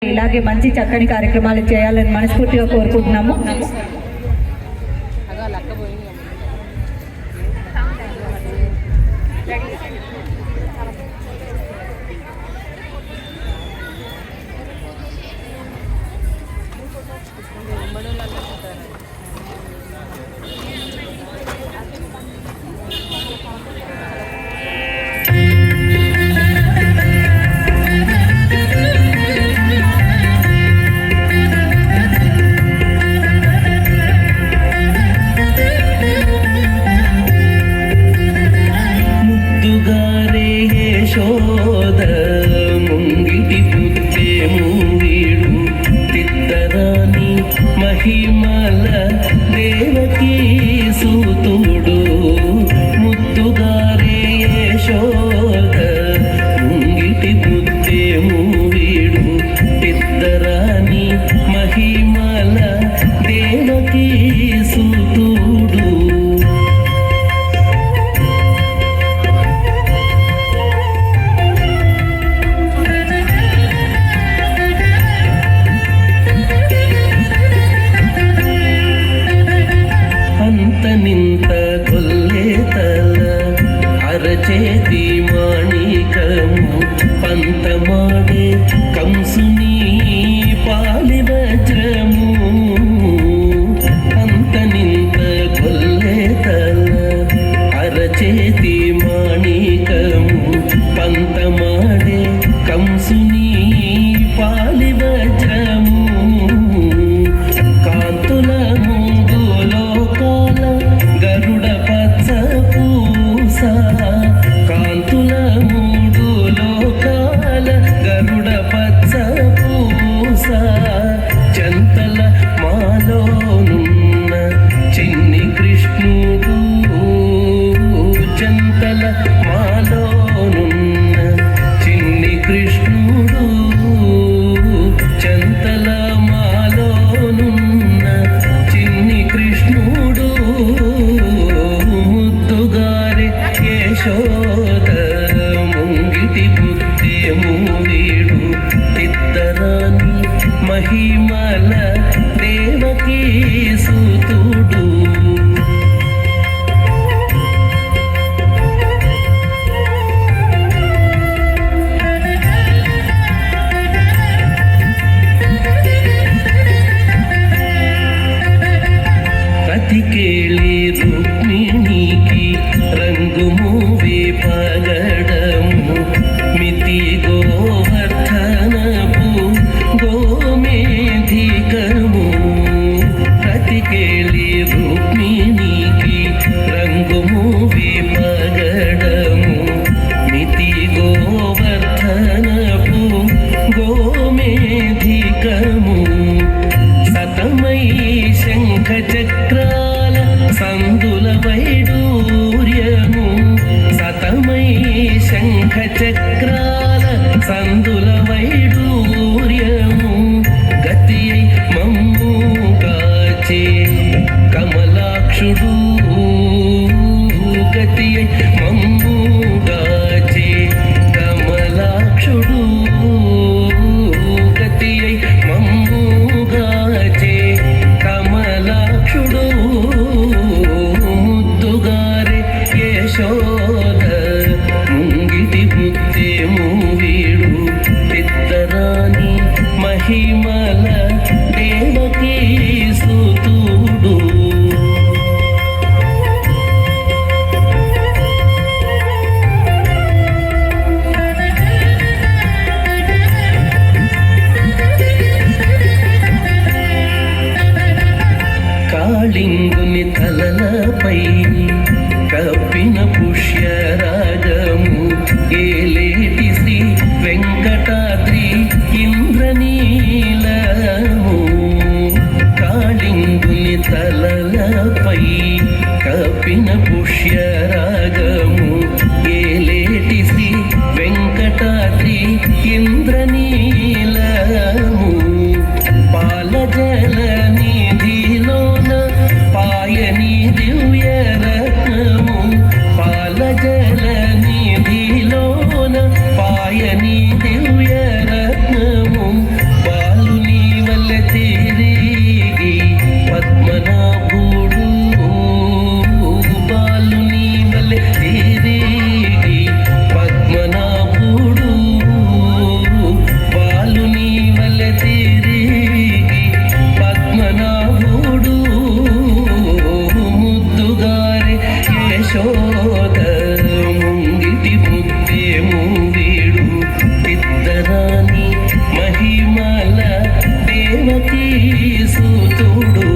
ఇలాగే మంచి చక్కని కార్యక్రమాలు చేయాలని మనస్ఫూర్తిగా కోరుకుంటున్నాము. మహిమల దేవకీ సూతుడు ముద్దుగారే యశోద ముంగిటి ముత్తేము వీడు పెద్దరాని మహిమల దేవకీ సూతుడు నింత కొల్లేతల అరచేతి మాణికము పంతమాడే కంసుని పాలి వజ్రము అంత నింత కొల్లేతల అరచేతి మాణికము పంతమాడే కంసుని పాలి వజ్రము కాంతుల కాంతుల మూడు లోకాల గరుడ పచ్చ పూస చంతల మాలోనున్న చిన్ని కృష్ణుడు చంతల మాలోనున్న చిన్ని కృష్ణుడు చంతల మాలోనున్న చిన్ని కృష్ణుడు యశోద ముంగిటి బుద్ధేము వీడు ఇద్దరాని మహిమల దేవకీ సూతుడు కతికేళి రుక్మిణికి రంగుము పగడము మితి గోవర్ధనపు గోమేధికము కతికేళి రుక్మిణికి రంగుము పగడము మితి గోవర్ధనపు గోమేధికము సతమై శంఖ చక్రాల సందుల వైడూర్యము సతమై శంఖ చక్రాల సందుల వైడూర్యము గతి మమ్ము కాచే కమలాక్షుడు గతి మమ్ము కాచే కమలాక్షుడు గతి మమ్ము కాచే కమలాక్షుడు ముద్దుగారే యశోద ముంగిటి ముత్తేము వీడు పెద్దరాని మహిమల దేవకీ సూతుడు కాళింగుని తలలపై కప్పిన పుష్యరాగము ఏలేటి శ్రీ వెంకటాద్రి ఇంద్రనీలము నిర్మల దేవకీ సూతుడు